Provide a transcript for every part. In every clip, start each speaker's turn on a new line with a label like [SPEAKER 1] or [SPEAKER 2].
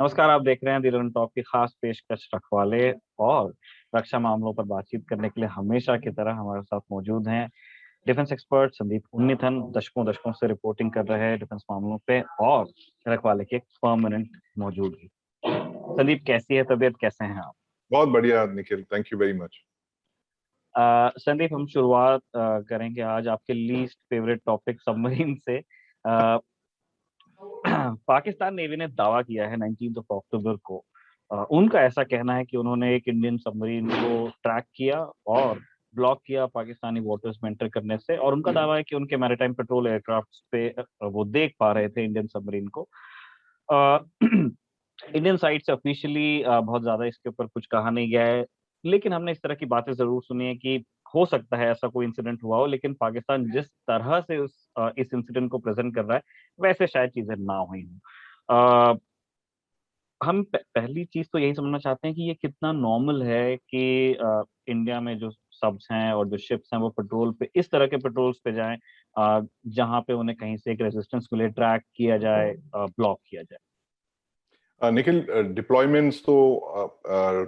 [SPEAKER 1] नमस्कार, आप देख रहे हैं दी रन टॉप की खास पेशकश रखवाले और रक्षा मामलों पर बातचीत करने के लिए हमेशा की तरह हमारे साथ मौजूद हैं डिफेंस एक्सपर्ट संदीप उन्नीथन। दशकों दशकों से रिपोर्टिंग कर रहे हैं डिफेंस मामलों पे और रखवाले के परमानेंट मौजूदगी। संदीप, कैसी है तबीयत, कैसे हैं आप?
[SPEAKER 2] बहुत बढ़िया Nikhil, thank you very much.
[SPEAKER 1] Sandeep, हम शुरुआत करेंगे आज आपके लीस्ट फेवरेट टॉपिक सबमरीन से। पाकिस्तान नेवी ने दावा किया है 19 अक्टूबर को। उनका ऐसा कहना है कि उन्होंने एक इंडियन सबमरीन को ट्रैक किया और ब्लॉक किया पाकिस्तानी वाटर्स में एंटर करने से, और उनका दावा है कि उनके मैरीटाइम पेट्रोल एयरक्राफ्ट पे वो देख पा रहे थे इंडियन सबमरीन को। इंडियन साइड से ऑफिशियली बहुत ज्यादा इसके ऊपर कुछ कहा नहीं गया है, लेकिन हमने इस तरह की बातें जरूर सुनी है कि हो सकता है ऐसा कोई इंसिडेंट हुआ हो, लेकिन पाकिस्तान जिस तरह से इस इंसिडेंट को प्रेजेंट कर रहा है वैसे शायद चीजें ना हुई हों। हम पहली चीज तो यही समझना चाहते हैं कि ये कितना नॉर्मल है कि इंडिया में जो सब्स हैं और जो शिप्स हैं वो पेट्रोल पे, इस तरह के पेट्रोल्स पे जाएं जहां पे उन्हें कहीं से एक रेजिस्टेंस मिले, ट्रैक किया जाए, ब्लॉक किया जाए।
[SPEAKER 2] निखिल, डिप्लॉयमेंट्स तो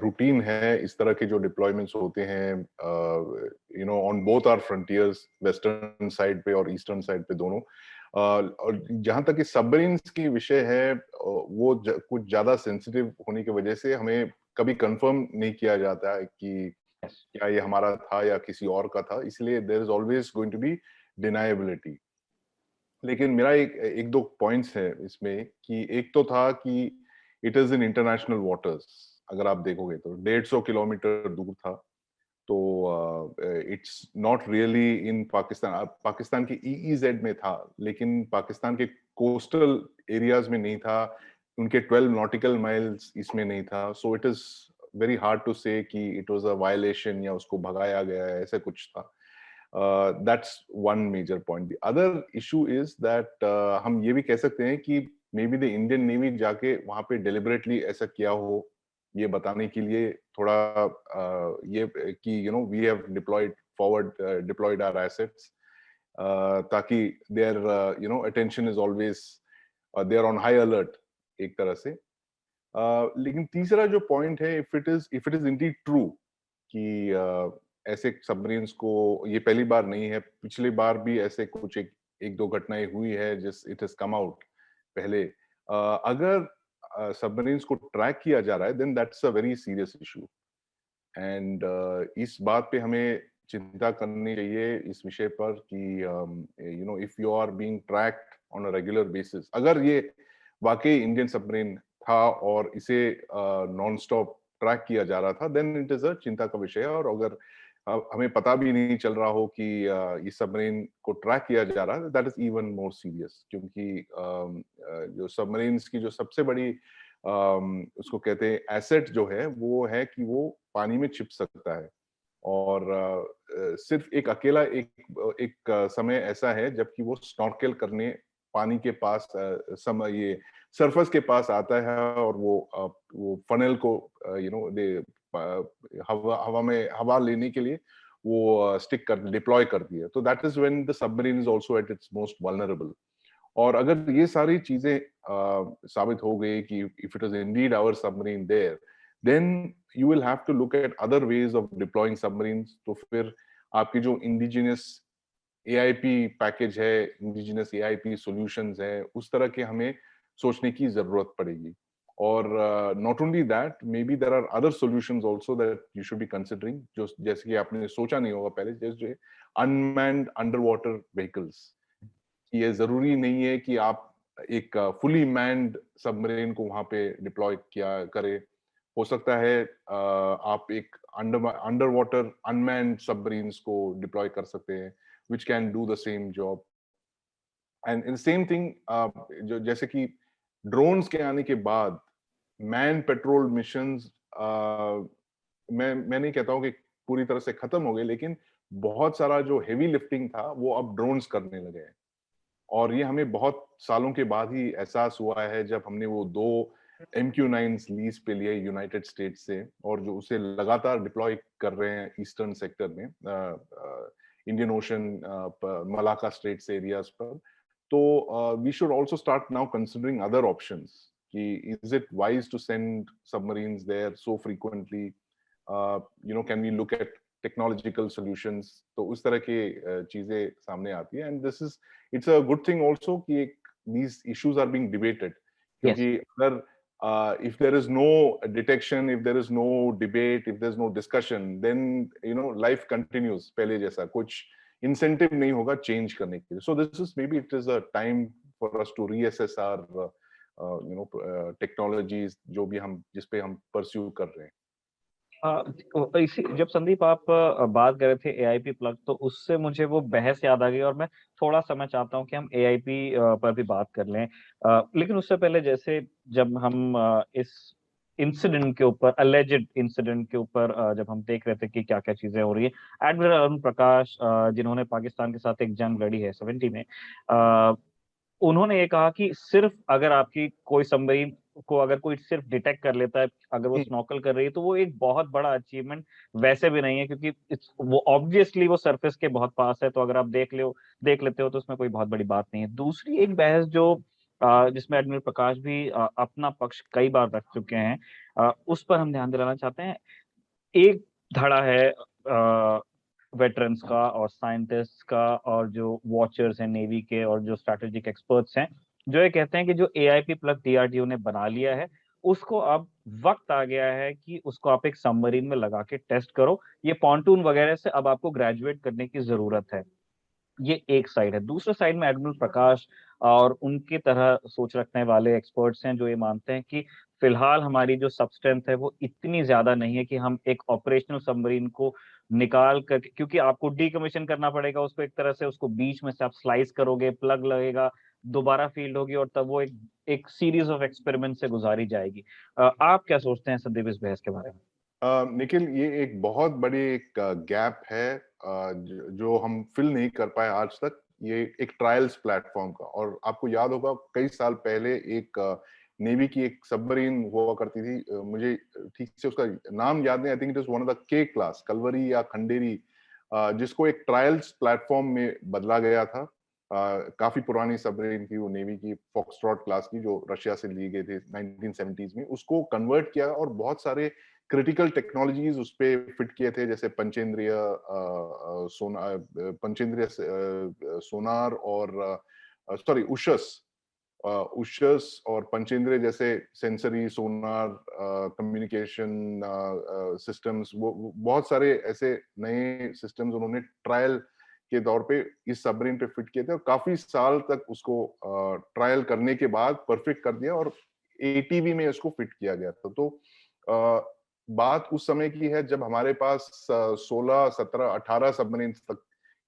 [SPEAKER 2] रूटीन है। इस तरह के जो डिप्लॉयमेंट्स होते हैं on both our frontiers, western side पे और ईस्टर्न साइड पे दोनों। और जहां तक कि सबमरीन्स की विषय है, वो कुछ ज्यादा सेंसिटिव होने की वजह से हमें कभी कंफर्म नहीं किया जाता है कि क्या ये हमारा था या किसी और का था, इसलिए there is always going to be deniability. लेकिन मेरा एक एक दो पॉइंट्स है इसमें कि एक तो था कि it is in international waters. अगर आप देखोगे तो 150 किलोमीटर दूर था, तो it's not really in Pakistan. Pakistan के ईईजेड में था, लेकिन पाकिस्तान के कोस्टल एरियाज में नहीं था। उनके 12 नॉटिकल माइल्स इसमें नहीं था। So it is very hard to say कि इट वाज अ वायलेशन या उसको भगाया गया है, ऐसा कुछ था। that's one major point. The other issue is that हम ये भी कह सकते हैं कि may be the Indian navy जाके वहां पे डेलिबरेटली ऐसा किया हो, ये बताने के लिए थोड़ा ये कि we have deployed our assets, ताकि their attention is always, they are on high alert एक तरह से। लेकिन तीसरा जो पॉइंट है, if it is indeed true कि ऐसे सबमरीन्स को, ये पहली बार नहीं है, पिछली बार भी ऐसे कुछ एक दो घटनाएं हुई है जिस इट हैज कम आउट पहले। अगर सबमरीन्स को ट्रैक किया जा रहा है, then that's a very serious issue. And इस बात पे हमें चिंता करनी चाहिए इस विषय पर कि if you are being tracked on a regular basis, अगर ये वाकई इंडियन सबमरीन था और इसे नॉन स्टॉप ट्रैक किया जा रहा था, देन इट इज अ चिंता का विषय है। और अगर हमें पता भी नहीं चल रहा हो कि इस सबमरीन को ट्रैक किया जा रहा है, that is even more serious. क्योंकि जो सबमरीन्स की जो सबसे बड़ी उसको कहते हैं एसेट जो है, वो है कि वो पानी में छिप सकता है। और सिर्फ एक अकेला एक समय ऐसा है जबकि वो स्नॉर्केल करने पानी के पास समय ये सरफेस के पास आता है, और वो फनल को दे हवा में हवा लेने के लिए वो स्टिक कर डिप्लॉय कर दिया। तो that is when the submarine is also at its most vulnerable. और अगर ये सारी चीजें साबित हो गई कि if it is indeed our submarine there, then you will have to look at other ways of deploying submarines. तो फिर आपकी जो इंडिजिनस एआईपी पैकेज है, इंडिजिनस एआईपी सॉल्यूशंस है, उस तरह के हमें सोचने की जरूरत पड़ेगी। और not only that, may be there are other solutions also that you should be considering, जो जैसे कि आपने सोचा नहीं होगा पहले, जैसे अनमैन्ड अंडर वाटर व्हीकल्स। ये जरूरी नहीं है कि आप एक फुली मैन्ड सबमरीन को वहां पे डिप्लॉय किया करे। हो सकता है आप एक अंडर वाटर अनमैन्ड सबमरीन्स को डिप्लॉय कर सकते हैं, which can do the same job. And in the same thing, जो जैसे कि ड्रोन्स के आने के बाद मैन पेट्रोल मिशंस, मैं नहीं कहता हूँ कि पूरी तरह से खत्म हो गए, लेकिन बहुत सारा जो हेवी लिफ्टिंग था वो अब ड्रोन्स करने लगे हैं। और ये हमें बहुत सालों के बाद ही एहसास हुआ है, जब हमने वो 2 MQ-9 लीज पे लिए यूनाइटेड स्टेट्स से, और जो उसे लगातार डिप्लॉय कर रहे हैं ईस्टर्न सेक्टर में, Indian Ocean, Malacca straits areas पर। तो we should also start now considering other options कि is it wise to send submarines there so frequently? Can we look at technological solutions, तो उस तरह के चीजें सामने आती है, and this is it's a good thing also कि एक these issues are being debated,
[SPEAKER 1] Yes.
[SPEAKER 2] क्योंकि अगर if there is no detection, if there is no debate, if there is no discussion, then life continues पहले जैसा, कुछ incentive नहीं होगा change करने के लिए. So this is maybe it is a time for us to reassess our technologies जो भी हम जिस पे हम pursue कर रहे हैं.
[SPEAKER 1] इसी जब संदीप आप बात कर रहे थे एआईपी प्लग, तो उससे मुझे वो बहस याद आ गई, और मैं थोड़ा सा मैं चाहता हूँ कि हम एआईपी पर भी बात कर लें, लेकिन उससे पहले जैसे जब हम इस इंसिडेंट के ऊपर, अलेजेड इंसिडेंट के ऊपर जब हम देख रहे थे कि क्या क्या चीजें हो रही है, एडमिरल अरुण प्रकाश जिन्होंने पाकिस्तान के साथ एक जंग लड़ी है 70 में, उन्होंने ये कहा कि सिर्फ अगर आपकी कोई सबमरीन को अगर कोई सिर्फ डिटेक्ट कर लेता है, अगर वो स्नॉकल कर रही है, तो वो एक बहुत बड़ा अचीवमेंट वैसे भी नहीं है, क्योंकि वो ऑब्वियसली वो सरफेस के बहुत पास है, तो अगर आप देख लेते हो तो उसमें कोई बहुत बड़ी बात नहीं है. दूसरी एक बहस जो जिसमें एडमिरल प्रकाश भी अपना पक्ष कई बार रख चुके हैं, उस पर हम ध्यान दिलाना चाहते हैं. एक धड़ा है वेटरन्स का और साइंटिस्ट का और जो वॉचर्स हैं नेवी के और जो स्ट्रेटेजिक एक्सपर्ट्स हैं, जो ये कहते हैं कि जो एआईपी प्लग डीआरडीओ ने बना लिया है, उसको अब वक्त आ गया है कि उसको आप एक सबमरीन में लगा के टेस्ट करो. ये पॉन्टून वगैरह से अब आपको ग्रेजुएट करने की जरूरत है. ये एक साइड है. दूसरे साइड में एडमिरल प्रकाश और उनकी तरह सोच रखने वाले एक्सपर्ट्स हैं जो ये मानते हैं कि फिलहाल हमारी जो सबस्ट्रेंथ है वो इतनी ज्यादा नहीं है कि हम एक ऑपरेशनल सबमरीन को निकाल कर, क्योंकि आपको डीकमीशन करना पड़ेगा उसको, एक तरह से उसको बीच में से आप स्लाइस करोगे, प्लग लगेगा, दोबारा फील्ड होगी, और तब वो एक सीरीज ऑफ एक्सपेरिमेंट से गुजारी जाएगी. आप क्या सोचते हैं संदीप इस बहस के बारे में?
[SPEAKER 2] निखिल, ये एक बहुत बड़ी एक गैप है जो हम फिल नहीं कर पाए आज तक, ये एक ट्रायल्स प्लेटफॉर्म का. और आपको याद होगा कई साल पहले एक नेवी की एक सबमरीन हुआ करती थी, मुझे ठीक से उसका नाम याद नहीं, आई think it is one of the के क्लास, कलवरी या खंडेरी, जिसको एक ट्रायल्स प्लेटफॉर्म में बदला गया था. काफी पुरानी सबमरीन थी वो, नेवी की फॉक्सट्रॉट क्लास की, जो रशिया से लिए गए थे 1970s में. उसको कन्वर्ट किया और बहुत सारे क्रिटिकल टेक्नोलॉजीज उस पे फिट किए थे, जैसे पंचेंद्रिय सोनार और सॉरी उशस और पंचेंद्रिय जैसे सेंसरी सोनार कम्युनिकेशन सिस्टम्स, वो बहुत सारे ऐसे नए सिस्टम्स उन्होंने ट्रायल के दौर पे इस सबमरीन पे फिट किए थे, और काफी साल तक उसको ट्रायल करने के बाद परफेक्ट कर दिया और एटीवी में इसको फिट किया गया था. तो बात उस समय की है जब हमारे पास 16, 17, 18 सबमरीन तक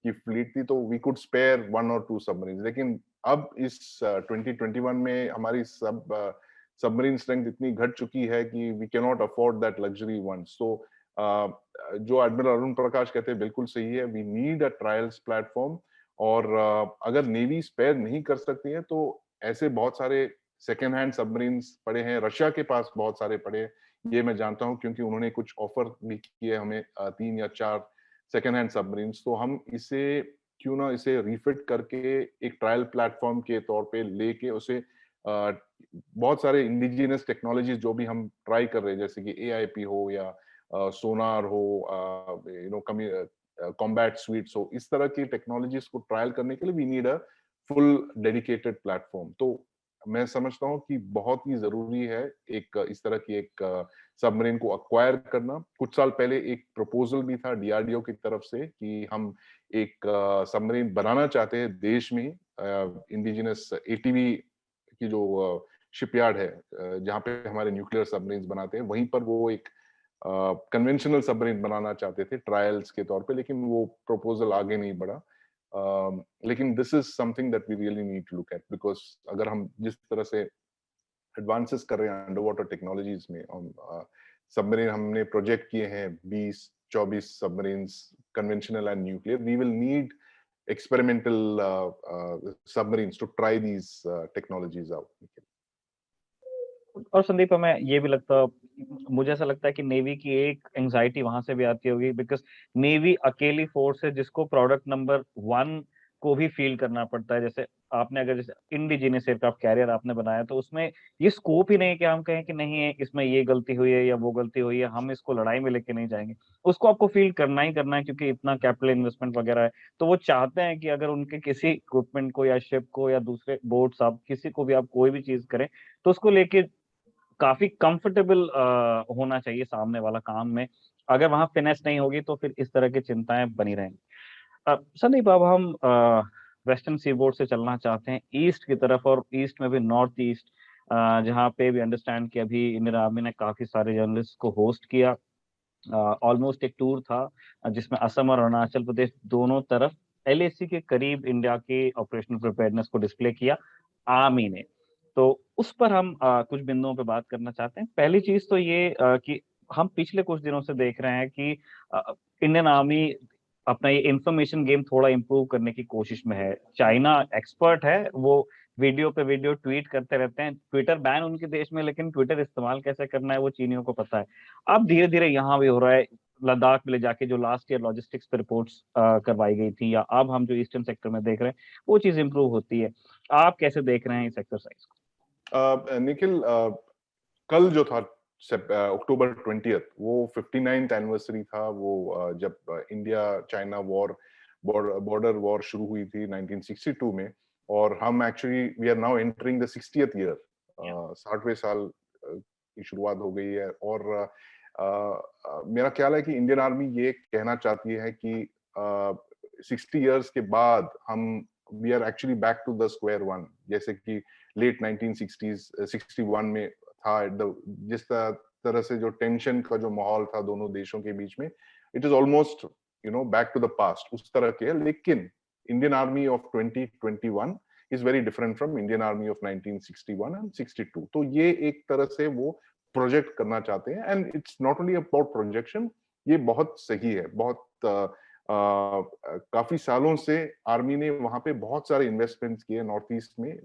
[SPEAKER 2] की फ्लीट थी, तो वी कुड स्पेयर 1 और 2 सबमरीन. लेकिन अब इस 2021 में हमारी सबमरीन स्ट्रेंथ इतनी घट चुकी है कि we can not afford that luxury one. So जो एडमिरल अरुण प्रकाश कहते हैं बिल्कुल सही है, we need a trials platform. और अगर नेवी स्पेयर नहीं कर सकती है तो ऐसे बहुत सारे सेकेंड हैंड सबमरीन्स पड़े हैं, रशिया के पास बहुत सारे पड़े हैं, ये मैं जानता हूं, क्योंकि उन्होंने कुछ ऑफर भी किए हमें 3 या 4 सेकेंड हैंड सबमरीन्स. तो हम इसे क्यों ना इसे रिफिट करके एक ट्रायल प्लेटफॉर्म के तौर पे लेके उसे बहुत सारे इंडिजिनस टेक्नोलॉजीज जो भी हम ट्राई कर रहे हैं, जैसे कि एआईपी हो या सोनार हो, कॉम्बैट स्वीट्स हो, इस तरह की टेक्नोलॉजीज को ट्रायल करने के लिए we need a full dedicated platform. तो मैं समझता हूँ कि बहुत ही जरूरी है एक इस तरह की एक सबमरीन को अक्वायर करना. कुछ साल पहले एक प्रपोजल भी था डीआरडीओ की तरफ से कि हम एक सबमरीन बनाना चाहते हैं देश में, इंडिजिनस एटीवी की जो शिपयार्ड है जहाँ पे हमारे न्यूक्लियर सबमरीन बनाते हैं, वहीं पर वो एक कन्वेंशनल सबमरीन बनाना चाहते थे ट्रायल्स के तौर पे, लेकिन वो प्रपोजल आगे नहीं बढ़ा. लेकिन this is something that we really need to look at, because अगर हम जिस तरह से एडवांसेस कर रहे हैं अंडर वाटर टेक्नोलॉजीज में, सबमरीन हमने प्रोजेक्ट किए हैं 20-24 submarines, conventional and nuclear, we will need experimental submarines to try these technologies out.
[SPEAKER 1] और संदीप, हमें ये भी मुझे ऐसा लगता है कि नेवी की एक एंजाइटी वहां से भी आती होगी, बिकॉज नेवी अकेली फोर्स है जिसको प्रोडक्ट नंबर 1 को भी फील करना पड़ता है। जैसे आपने अगर जैसे इंडिजिनियस एयरक्राफ्ट कैरियर आपने बनाया तो उसमें ये स्कोप ही नहीं है कि हम कहें कि नहीं इसमें ये गलती हुई है या वो गलती हुई है, हम इसको लड़ाई में लेके नहीं जाएँगे। उसको आपको फील करना ही करना है क्योंकि इतना कैपिटल इन्वेस्टमेंट वगैरह है। तो वो चाहते हैं कि अगर उनके किसी इक्विपमेंट को या शिप को या दूसरे बोट्स आप किसी को भी आप कोई भी चीज़ करें, तो उसको लेके काफ़ी कंफर्टेबल होना चाहिए सामने वाला काम में। अगर वहाँ फिनेस नहीं होगी तो फिर इस तरह की चिंताएँ बनी रहेंगी। संदीप अब हम वेस्टर्न सीबोर्ड से चलना चाहते हैं ईस्ट की तरफ और ईस्ट में भी नॉर्थ ईस्ट जहाँ पे भी अंडरस्टैंड कि अभी इंडियन आर्मी ने काफ़ी सारे जर्नलिस्ट को होस्ट किया। ऑलमोस्ट एक टूर था जिसमें असम और अरुणाचल प्रदेश दोनों तरफ एलएसी के करीब इंडिया के ऑपरेशनल प्रिपेयर्डनेस को डिस्प्ले किया आर्मी ने। तो उस पर हम कुछ बिंदुओं पे बात करना चाहते हैं। पहली चीज़ तो ये कि हम पिछले कुछ दिनों से देख रहे हैं कि इंडियन आर्मी अपना ये इन्फॉर्मेशन गेम थोड़ा इम्प्रूव करने की कोशिश में है। चाइना एक्सपर्ट है, वो वीडियो पे वीडियो ट्वीट करते रहते हैं। ट्विटर बैन उनके देश में लेकिन ट्विटर इस्तेमाल कैसे करना है वो चीनियों को पता है। अब धीरे-धीरे यहाँ भी हो रहा है। लद्दाख में ले जाके जो लास्ट ईयर लॉजिस्टिक्स पे रिपोर्ट्स करवाई गई थी या अब हम जो ईस्टर्न सेक्टर में देख रहे हैं, वो चीज़ इम्प्रूव होती है। आप कैसे देख रहे हैं इस एक्सरसाइज को?
[SPEAKER 2] निखिल, कल जो था अक्टूबर 20th वो 59th एनिवर्सरी था, वो जब India China war border war शुरू हुई थी 1962 में, और हम actually we are now entering the 60th year. 60वें साल की शुरुआत हो गई है। और मेरा ख्याल है कि इंडियन आर्मी ये कहना चाहती है कि 60 इयर्स के बाद हम we are actually back to the square one, जैसे कि लेट 1960s 61 में था। जिस तरह से जो टेंशन का जो माहौल था दोनों देशों के बीच में, it is almost back to the past, उस तरह के है। लेकिन Indian army of 2021 is very different from Indian army of 1961 and 62। तो ये एक तरह से वो प्रोजेक्ट करना चाहते हैं, and it's not only about projection, ये बहुत सही है। बहुत काफी सालों से आर्मी ने वहां पे बहुत सारे इन्वेस्टमेंट्स किए नॉर्थ ईस्ट में,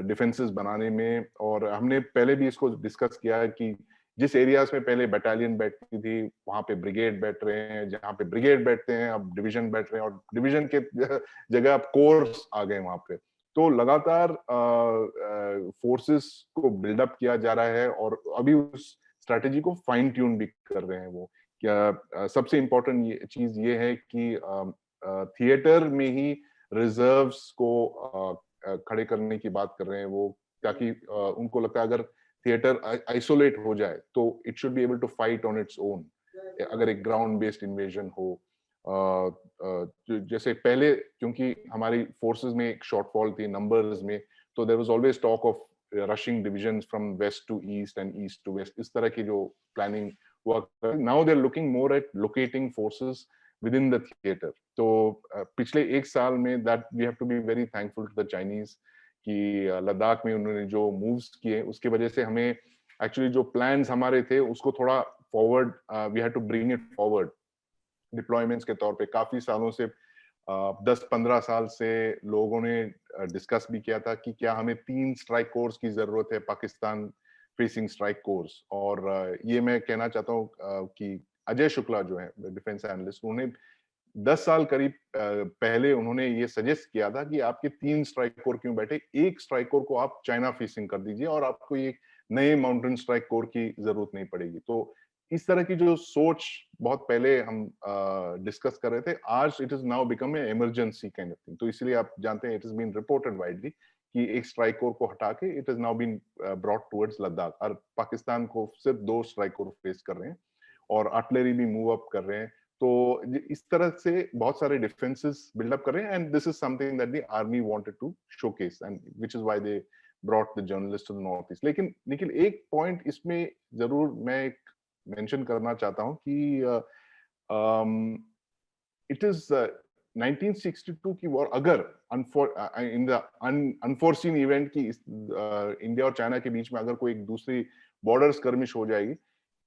[SPEAKER 2] डिफेंसेस बनाने में। और हमने पहले भी इसको डिस्कस किया है कि जिस एरियाज में पहले बटालियन बैठती थी वहां पे ब्रिगेड बैठ रहे हैं, जहां पे ब्रिगेड बैठते हैं अब डिवीजन बैठ रहे हैं, और डिवीजन के जगह अब कोर्स आ गए वहां पे। तो लगातार फोर्सेस को बिल्डअप किया जा रहा है, और अभी उस स्ट्रैटेजी को फाइन ट्यून भी कर रहे हैं वो। क्या सबसे इम्पोर्टेंट चीज ये है कि थिएटर में ही रिजर्व्स को खड़े करने की बात कर रहे हैं वो, ताकि उनको लगता है अगर थिएटर आइसोलेट हो जाए तो it should be able to fight on its own, अगर एक ग्राउंड बेस्ड इन्वेजन हो। जैसे पहले, क्योंकि हमारी फोर्सेस में एक शॉर्टफॉल थी नंबर्स में, तो there was always talk of rushing divisions from west to east and east to west, इस तरह की जो प्लानिंग हुआ। Now they are looking more at locating forces within the theatre. तो पिछले एक साल में that we have to be very thankful to the Chinese कि लद्दाख में उन्होंने जो मूव्स किए उसकी वजह से हमें एक्चुअली जो प्लान्स हमारे थे उसको थोड़ा forward, we had to bring it forward deployments के तौर पे। काफी सालों से 10-15 साल से लोगों ने डिस्कस भी किया था कि क्या हमें 3 स्ट्राइक कोर्स की जरूरत है, पाकिस्तान फेसिंग स्ट्राइक कोर्स। और ये मैं कहना चाहता हूँ कि अजय शुक्ला जो है डिफेंस एनालिस्ट, उन्होंने 10 साल करीब पहले उन्होंने ये सजेस्ट किया था कि आपके 3 स्ट्राइक कोर क्यों बैठे, एक स्ट्राइक कोर को आप चाइना फेसिंग कर दीजिए और आपको ये नए माउंटेन स्ट्राइक कोर की जरूरत नहीं पड़ेगी। तो इस तरह की जो सोच बहुत पहले हम डिस्कस कर रहे थे, आज it is now become a emergency kind of thing. तो इसलिए आप जानते हैं it is been reported widely कि एक स्ट्राइक कोर को हटा के it is now been brought towards Ladakh, और पाकिस्तान को सिर्फ 2 स्ट्राइक कोर फेस कर रहे हैं और आर्टिलरी भी मूव अप कर रहे हैं। तो इस तरह से बहुत सारे डिफेंसेस बिल्डअप कर रहे हैं, and this is something that the army wanted to showcase, and which is why they brought the journalist to the north east. लेकिन निखिल, एक पॉइंट इसमें जरूर मैं एक मेंशन करना चाहता हूं कि इट इज 1962 की वॉर, अगर इन द अनफोर्सीन इवेंट की इंडिया और चाइना के बीच में अगर कोई एक दूसरी बॉर्डर स्कर्मिश हो जाएगी,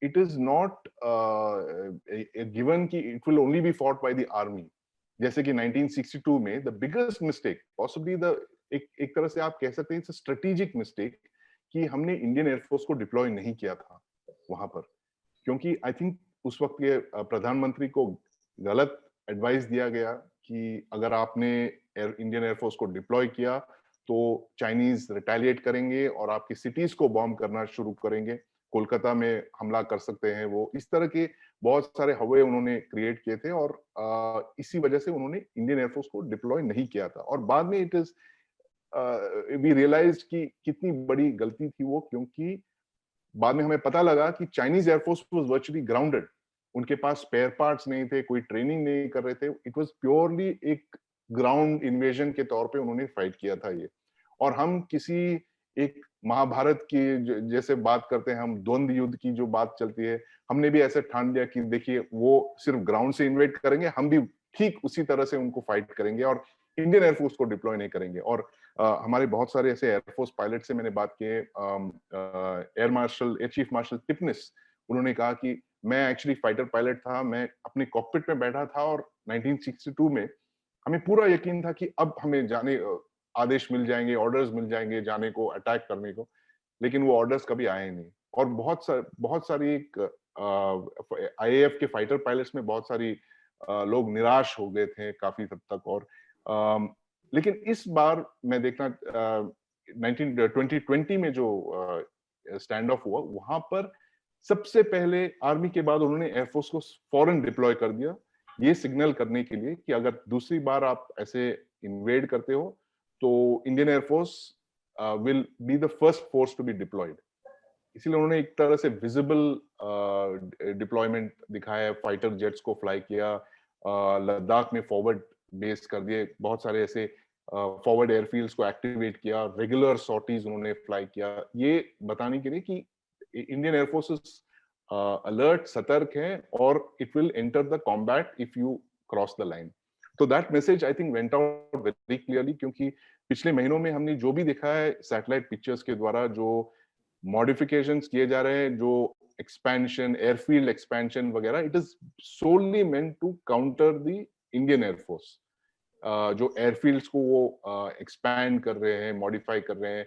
[SPEAKER 2] it is not a given कि it will only be fought by the army। जैसे कि 1962 में the biggest mistake, possibly the एक तरह से आप कह सकते हैं it's a strategic mistake कि हमने इंडियन एयरफोर्स को डिप्लॉय नहीं किया था वहां पर, क्योंकि आई थिंक उस वक्त के प्रधानमंत्री को गलत एडवाइस दिया गया कि अगर आपने इंडियन एयरफोर्स को डिप्लॉय किया तो चाइनीज रिटेलिएट करेंगे और आपकी सिटीज को बॉम्ब करना शुरू करेंगे, कोलकाता में हमला कर सकते हैं वो। इस तरह के बहुत सारे हवा उन्होंने क्रिएट किए थे और इसी वजह से उन्होंने इंडियन एयरफोर्स को डिप्लॉय नहीं किया था। और बाद में इट इज वी रियलाइज्ड कि कितनी बड़ी गलती थी वो, क्योंकि बाद में हमें पता लगा कि Chinese air force was virtually grounded. उनके पास स्पेयर पार्ट्स नहीं थे, कोई ट्रेनिंग नहीं कर रहे थे। इट वाज प्योरली एक ग्राउंड इन्वेजन के तौर पे उन्होंने फाइट किया था ये। और हम किसी एक महाभारत की जैसे बात करते हैं, हम द्वंद्व युद्ध की जो बात चलती है, हमने भी ऐसे ठान लिया कि देखिए वो सिर्फ ग्राउंड से इन्वेड करेंगे, हम भी ठीक उसी तरह से उनको फाइट करेंगे और इंडियन एयरफोर्स को डिप्लॉय नहीं करेंगे। और हमारे बहुत सारे ऐसे एयरफोर्स पायलट से मैंने बात की, एयर चीफ मार्शल टिपनिस, उन्होंने कहा कि मैं एक्चुअली फाइटर पायलट था, मैं अपने कॉकपिट में बैठा था और 1962 में हमें पूरा यकीन था कि अब हमें जाने आदेश मिल जाएंगे, ऑर्डर्स मिल जाएंगे जाने को, अटैक करने को, लेकिन वो ऑर्डर्स कभी आए नहीं। और बहुत सारी एक आईएएफ के फाइटर पायलट्स में बहुत सारी लोग निराश हो गए थे काफी हद तक। और लेकिन इस बार मैं देखना 2020 में जो स्टैंड ऑफ हुआ, वहां पर सबसे पहले आर्मी के बाद उन्होंने एयरफोर्स को फौरन डिप्लॉय कर दिया, ये सिग्नल करने के लिए कि अगर दूसरी बार आप ऐसे इन्वेड करते हो तो Indian air force will be the first force to be deployed. इसीलिए उन्होंने एक तरह से विजिबल डिप्लॉयमेंट दिखाया, फाइटर जेट्स को फ्लाई किया, लद्दाख में फॉरवर्ड बेस कर दिए, बहुत सारे ऐसे फॉरवर्ड एयरफील्ड्स को एक्टिवेट किया, रेगुलर सॉर्टीज उन्होंने फ्लाई किया, ये बताने के लिए कि इंडियन एयरफोर्स अलर्ट, सतर्क है और it will enter the combat if you cross the line. तो that message I think went out very clearly, क्योंकि पिछले महीनों में हमने जो भी देखा है सैटेलाइट पिक्चर्स के द्वारा, जो मॉडिफिकेशंस किए जा रहे हैं, जो एक्सपेंशन, एयरफील्ड एक्सपेंशन वगैरह, it is solely meant to counter the Indian air force. जो एयरफील्ड्स को वो एक्सपैंड कर रहे हैं, मॉडिफाई कर रहे हैं,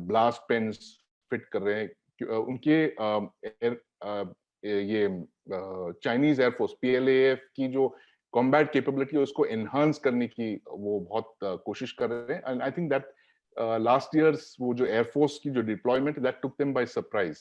[SPEAKER 2] ब्लास्ट पेन्स फिट कर रहे हैं, उनके ये चाइनीज एयरफोर्स पीएलएएफ की जो कॉम्बैट कैपेबिलिटी है उसको एनहांस करने की वो बहुत कोशिश कर रहे हैं। And I think that last years वो जो एयरफोर्स की जो deployment, that took them by surprise.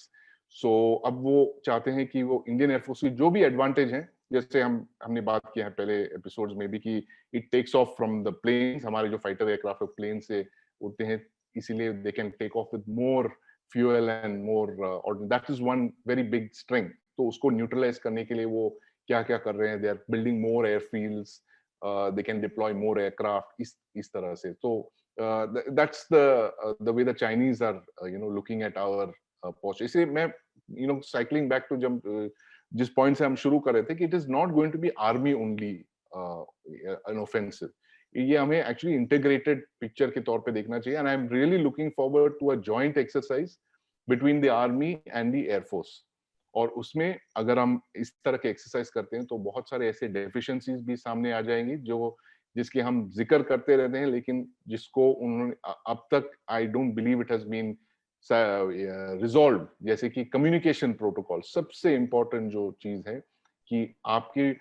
[SPEAKER 2] So अब वो चाहते हैं कि वो इंडियन एयरफोर्स की जो भी एडवांटेज हैं, जैसे हमने बात किया है पहले एपिसोड्स में भी कि it takes off from the plains, हमारे जो फाइटर एयरक्राफ्ट प्लेन से उड़ते हैं, इसीलिए they can take off with more fuel and more, और that is one very big strength. तो उसको न्यूट्रलाइज करने के लिए वो क्या क्या कर रहे हैं, they are building more airfields, they can deploy more aircraft, इस तरह से। तो that's the way the Chinese are looking at our posture. इसे मैं cycling back to जब जिस पॉइंट से हम शुरू कर रहे थे कि it is not going to be army only an offensive, ये हमें एक्चुअली इंटीग्रेटेड पिक्चर के तौर पे देखना चाहिए। And I am really looking forward to a joint exercise between the army and the air force. और उसमें अगर हम इस तरह के एक्सरसाइज करते हैं तो बहुत सारे ऐसे डेफिशिएंसीज भी सामने आ जाएंगी जो जिसके हम जिक्र करते रहते हैं, लेकिन जिसको उन्होंने अब तक I don't believe it has been resolve. जैसे कि कम्युनिकेशन प्रोटोकॉल, सबसे इंपॉर्टेंट जो चीज है कि आपकी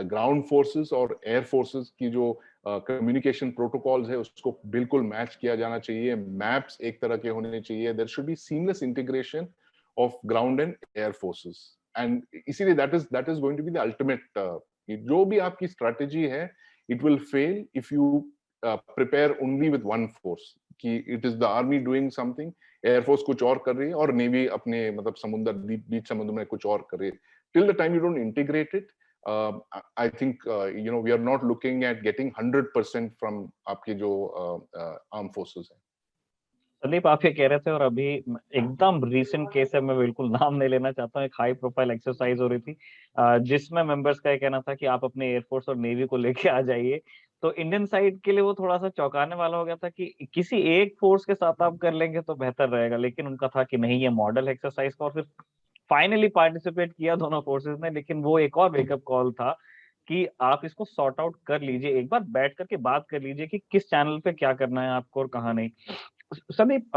[SPEAKER 2] ग्राउंड फोर्सेस और एयर फोर्सेस की जो कम्युनिकेशन प्रोटोकॉल्स है उसको बिल्कुल मैच किया जाना चाहिए। मैप्स एक तरह के होने चाहिए, there should be seamless integration of ground and air forces. And इसीलिए that is going to be the ultimate, जो भी आपकी स्ट्रेटेजी है, it will fail if you prepare only with one force, कि it is the army doing something, air force कुछ और कर रही है और नेवी अपने मतलब समुद्र बीच समुद्र में कुछ और कर रही है। Till the time you don't integrate it, I think we are not looking at getting 100% from आपके जो armed forces है।
[SPEAKER 1] संदीप, आप ये कह रहे थे और अभी एकदम रीसेंट केस है, मैं बिल्कुल नाम नहीं लेना चाहता हूँ, एक हाई प्रोफाइल एक्सरसाइज हो रही थी जिसमें मेंबर्स का ये कहना था कि आप अपने एयरफोर्स और नेवी को लेके आ जाइए। तो इंडियन साइड के लिए वो थोड़ा सा चौंकाने वाला हो गया था कि किसी एक फोर्स के साथ आप कर लेंगे तो बेहतर रहेगा, लेकिन उनका था कि नहीं, ये मॉडल एक्सरसाइज का। और फिर फाइनली पार्टिसिपेट किया दोनों फोर्सेस ने, लेकिन वो एक और वेकअप कॉल था कि आप इसको सॉर्ट आउट कर लीजिए, एक बार बैठ करके बात कर लीजिए कि किस चैनल पे क्या करना है आपको और कहाँ नहीं। संदीप,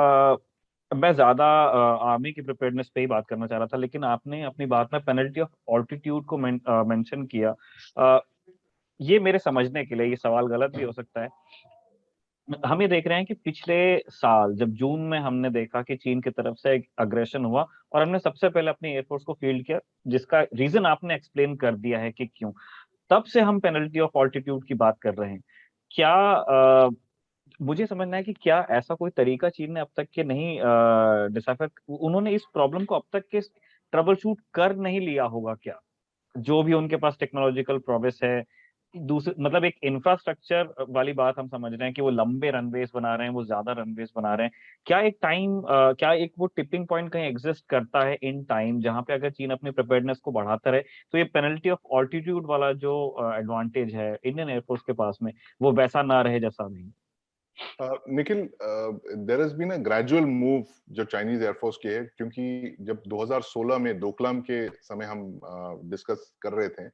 [SPEAKER 1] मैं ज्यादा आर्मी की प्रिपेयर्डनेस पे ही बात करना चाह रहा था, लेकिन आपने अपनी बात में पेनल्टी ऑफ ऑल्टीट्यूड को मेंशन किया। ये मेरे समझने के लिए, ये सवाल गलत भी हो सकता है। हम ये देख रहे हैं कि पिछले साल जब जून में हमने देखा कि चीन की तरफ से एक अग्रेशन हुआ और हमने सबसे पहले अपनी एयरफोर्स को फील्ड किया, जिसका रीजन आपने एक्सप्लेन कर दिया है कि क्यों। तब से हम पेनल्टी ऑफ ऑल्टीट्यूड की बात कर रहे हैं। क्या मुझे समझना है कि क्या ऐसा कोई तरीका चीन ने अब तक के नहीं डिसाइफर, उन्होंने इस प्रॉब्लम को अब तक के ट्रबल शूट कर नहीं लिया होगा क्या? जो भी उनके पास टेक्नोलॉजिकल प्रोग्रेस है, दूसरे मतलब एक इंफ्रास्ट्रक्चर वाली बात हम समझ रहे हैं कि वो लंबे रनवेज बना रहे हैं, वो ज्यादा रनवेज बना रहे हैं। क्या एक वो टिपिंग पॉइंट कहीं एग्जिस्ट करता है इन टाइम, जहां पे अगर चीन अपनी प्रिपेयर्डनेस को बढ़ाता रहे तो ये पेनल्टी ऑफ ऑल्टीट्यूड वाला जो एडवांटेज है इंडियन एयरफोर्स के पास में, वो वैसा ना रहे जैसा नहीं?
[SPEAKER 2] Nikhil, there has been a gradual move जो चाइनीज एयरफोर्स की है, क्योंकि जब 2016 में डोकलाम के समय हम डिस्कस कर रहे थे,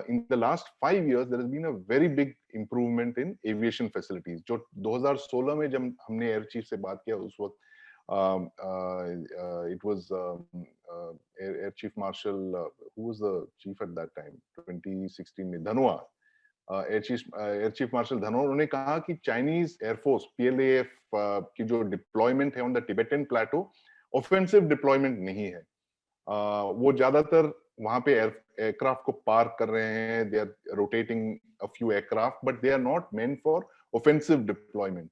[SPEAKER 2] in the last 5 years there has been a very big improvement in aviation facilities. जो 2016 में जब हमने एयर चीफ से बात किया, उस वक्त it was air chief marshal, who was the chief at that time 2016 में, Dhanoa, air chief marshal Dhanoa. उन्होंने कहा कि चाइनीज एयरफोर्स पीएलएएफ की जो डिप्लॉयमेंट है on the Tibetan plateau, offensive deployment नहीं है। वो ज्यादातर वहां पे एयरक्राफ्ट को पार्क कर रहे हैं, they are rotating a few aircraft, but they are not meant for offensive deployment.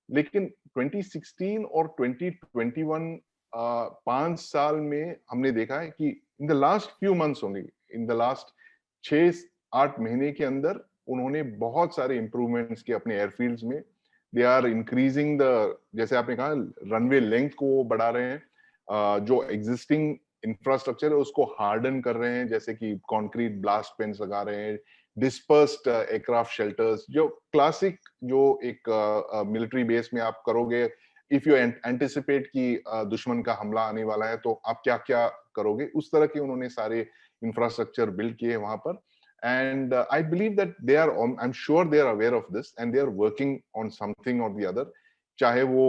[SPEAKER 2] लेकिन 2016 और 2021, 5 साल में हमने देखा है कि इन the last few months only, in the last 6-8 महीने के अंदर उन्होंने बहुत सारे इंप्रूवमेंट्स किए अपने एयरफील्ड्स में। दे आर इंक्रीजिंग द, जैसे आपने कहा, रनवे लेंथ को वो बढ़ा रहे हैं, जो एग्जिस्टिंग इंफ्रास्ट्रक्चर है उसको हार्डन कर रहे हैं, जैसे कि कंक्रीट ब्लास्ट पेन्स लगा रहे हैं, डिस्पर्स्ड एयरक्राफ्ट शेल्टर्स, जो क्लासिक जो एक मिलिट्री बेस में आप करोगे। इफ यू एंटिसिपेट कि दुश्मन का हमला आने वाला है तो आप क्या क्या करोगे, उस तरह के उन्होंने सारे इंफ्रास्ट्रक्चर बिल्ड किए वहां पर। And I believe that they are, I'm sure they are aware of this and they are working on something or the other. चाहे वो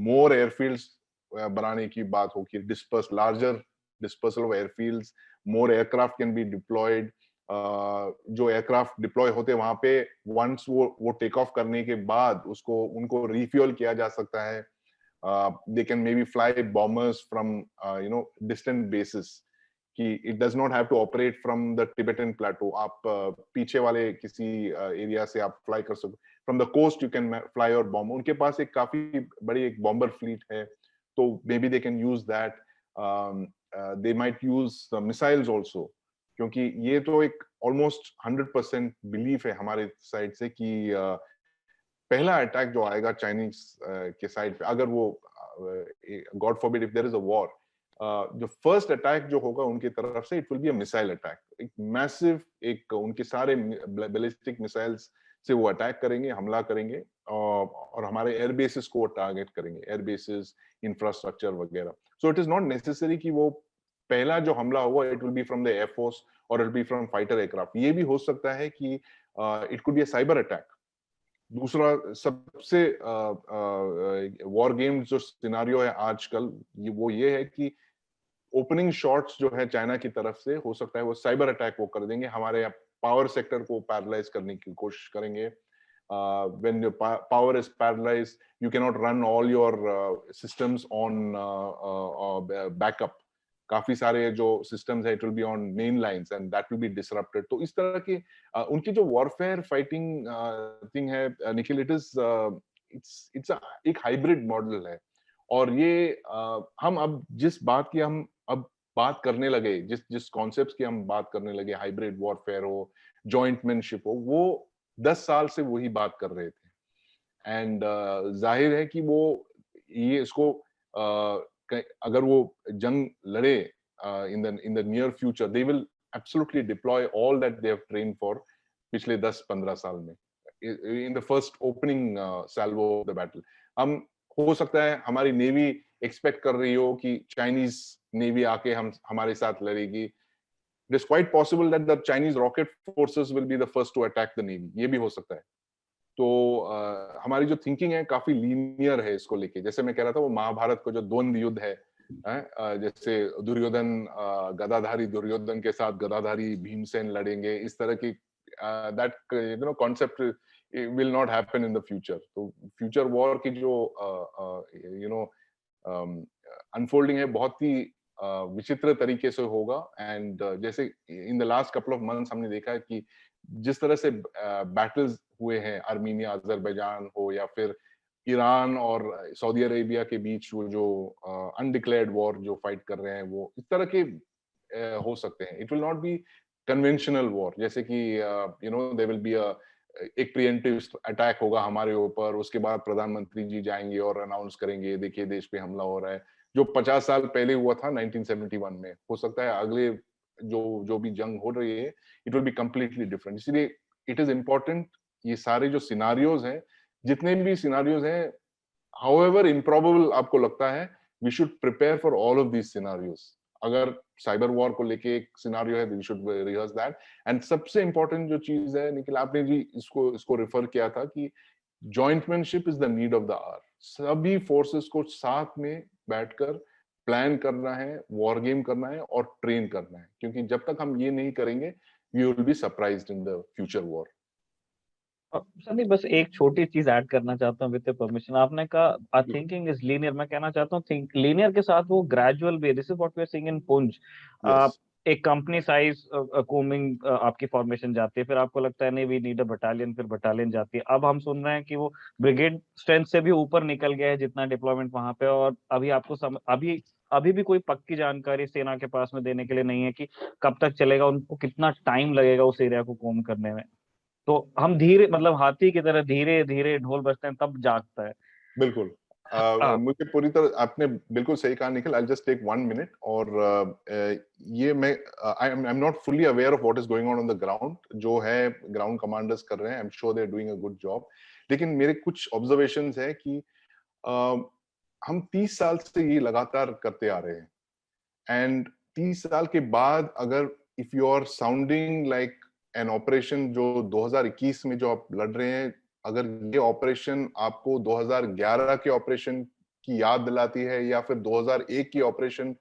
[SPEAKER 2] more airfields बनाने की बात हो कि larger dispersal of airfields, more aircraft can be deployed. जो aircraft deploy होते हैं वहां पे, वंस वो टेक ऑफ करने के बाद उसको उनको रिफ्यूल किया जा सकता है। They can may be fly bombers from distant bases, कि it does not have to operate from the Tibetan plateau. आप पीछे वाले किसी एरिया से आप फ्लाई कर सकते, from the coast you can fly और बॉम्ब। उनके पास एक काफी बड़ी एक बॉम्बर फ्लीट है, तो may be they can use that. They might use missiles also, क्योंकि ये तो एक ऑलमोस्ट 100% बिलीफ है हमारे साइड से कि पहला अटैक जो आएगा चाइनीज के साइड पे, अगर वो God forbid if there is a war, जो फर्स्ट अटैक जो होगा उनकी तरफ से, it will be a missile attack. एक मैसिव, एक उनके सारे बैलिस्टिक मिसाइल्स से वो अटैक करेंगे, हमला करेंगे, और हमारे एयर बेसिस को टारगेट करेंगे, एयर बेसिस, इंफ्रास्ट्रक्चर वगैरह। So it is not necessary कि वो पहला जो हमला होगा it will be from the air force और it will be from fighter aircraft. ये भी हो सकता है कि it could be a cyber attack. दूसरा सबसे वॉर गेम्स जो सिनारियो है आजकल, वो ये है कि ओपनिंग शॉट्स जो है चाइना की तरफ से, हो सकता है वो साइबर अटैक वो कर देंगे, हमारे पावर सेक्टर को पैरालाइज करने की कोशिश करेंगे। when your power is paralyzed, you cannot run all your systems on backup. काफी सारे जो सिस्टम्स है, it will be on main lines and that will be disrupted. तो इस तरह की उनकी जो वॉरफेयर फाइटिंग थिंग है निखिल, इट इज इट्स एक हाइब्रिड मॉडल है। और ये हम अब जिस बात की हम अब बात करने लगे, जिस जिस कॉन्सेप्ट्स की हम बात करने लगे, हाइब्रिड वॉरफेयर हो, जॉइंटमैनशिप हो, वो 10 साल से वही बात कर रहे थे। एंड जाहिर है कि वो ये इसको अगर वो जंग लड़े in the near future, they will absolutely deploy all that they have trained for पिछले 10-15 साल में in the first opening salvo of the battle. हम, हो सकता है हमारी नेवी एक्सपेक्ट कर रही हो कि चाइनीज नेवी आके हमारे साथ लड़ेगी। It is quite possible that the Chinese rocket forces will be the first to attack the navy, ये भी हो सकता है। तो हमारी जो थिंकिंग है काफी लीनियर है इसको लेके। जैसे मैं कह रहा था, वो महाभारत को जो द्वंद्व युद्ध है, जैसे दुर्योधन, गदाधारी दुर्योधन के साथ गदाधारी भीमसेन लड़ेंगे, इस तरह की that concept will not happen in the future. तो future war की जो अनफोल्डिंग है बहुत ही विचित्र तरीके से होगा. एंड जैसे इन the last couple of months हमने देखा है कि जिस तरह से बैटल्स हुए हैं, आर्मीनिया अजरबैजान हो या फिर ईरान और सऊदी अरेबिया के बीच वो जो अनडिक्लेयर्ड वॉर जो फाइट कर रहे हैं, वो इस तरह के हो सकते हैं. It will not be conventional war, जैसे कि देयर विल बी एक प्रिएम्प्टिव अटैक होगा हमारे ऊपर, उसके बाद प्रधानमंत्री जी जाएंगे और अनाउंस करेंगे देखिए देश पे हमला हो रहा है. जो 50 साल पहले हुआ था 1971 में, हो सकता है अगले जो भी जंग हो रही है it will be completely different. इसलिए इट इज इम्पोर्टेंट ये सारे जो सिनारियोज हैं, जितने भी सिनारियोज हैं, हाउएवर इम्प्रोबेबल आपको लगता है, we should prepare for all of these scenarios. अगर साइबर वॉर को लेके एक सिनारियो है, we should rehearse that. And सबसे इंपॉर्टेंट जो चीज है निखिल, आपने भी इसको रेफर किया था कि jointmanship is the need of the hour. सभी फोर्सेस को साथ में बैठकर प्लान करना है, वॉर गेम करना है और ट्रेन करना है, क्योंकि जब तक हम ये नहीं करेंगे we will be surprised in the future war.
[SPEAKER 1] Sunny बस एक छोटी चीज ऐड करना चाहता हूँ विद परमिशन. आपने कहा थिंकिंग इज लीनियर, मैं कहना चाहता हूँ थिंक लीनियर के साथ वो ग्रेजुअल भी. This is what we are seeing in Poonch.
[SPEAKER 2] Yes.
[SPEAKER 1] एक कंपनी साइज कोमिंग आपकी फॉर्मेशन जाती है, फिर आपको लगता है नहीं वी नीड अ बटालियन, फिर बटालियन जाती है. अब हम सुन रहे हैं कि वो ब्रिगेड स्ट्रेंथ से भी ऊपर निकल गया है जितना डिप्लॉयमेंट वहां पे. और अभी आपको अभी भी कोई पक्की जानकारी सेना के पास में देने के लिए नहीं है कि कब तक चलेगा, उनको कितना टाइम लगेगा उस एरिया को कोम करने में. तो हम धीरे, मतलब हाथी की तरह धीरे धीरे ढोल बजते हैं तब जागता है.
[SPEAKER 2] बिल्कुल.
[SPEAKER 1] हाँ.
[SPEAKER 2] मुझे पूरी तरह आपने बिल्कुल सही कहा Nikhil. I just take 1 minute. और ये मैं I am not fully aware of what is going on the ground. जो है ग्राउंड कमांडर्स कर रहे हैं, I am sure they are doing a good job. लेकिन मेरे कुछ ऑब्जर्वेशंस है कि हम 30 साल से ये लगातार करते आ रहे हैं. एंड 30 साल के बाद अगर if you are sounding like an operation जो 2021 में जो आप लड़ रहे हैं, अगर ये ऑपरेशन आपको 2011 के ऑपरेशन की याद दिलाती है या फिर 2001 की ऑपरेशन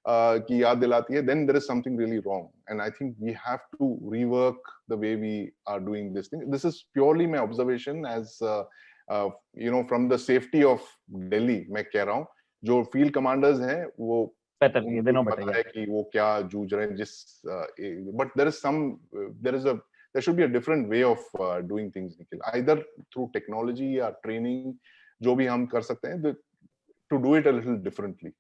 [SPEAKER 2] की याद दिलाती है, then there is something really wrong. And I think we have to rework the way we are doing this thing. This is purely my observation as from the safety of Delhi. मैं कह रहा हूँ जो field commanders हैं वो
[SPEAKER 1] बेहतर, ये
[SPEAKER 2] उनको
[SPEAKER 1] दिनों
[SPEAKER 2] भी
[SPEAKER 1] बेटर
[SPEAKER 2] पता
[SPEAKER 1] है.
[SPEAKER 2] है कि वो क्या जूझ रहे हैं. But there should be a different way of doing things, Nikhil. Either through technology या training, जो भी हम कर सकते हैं, to do it a little differently.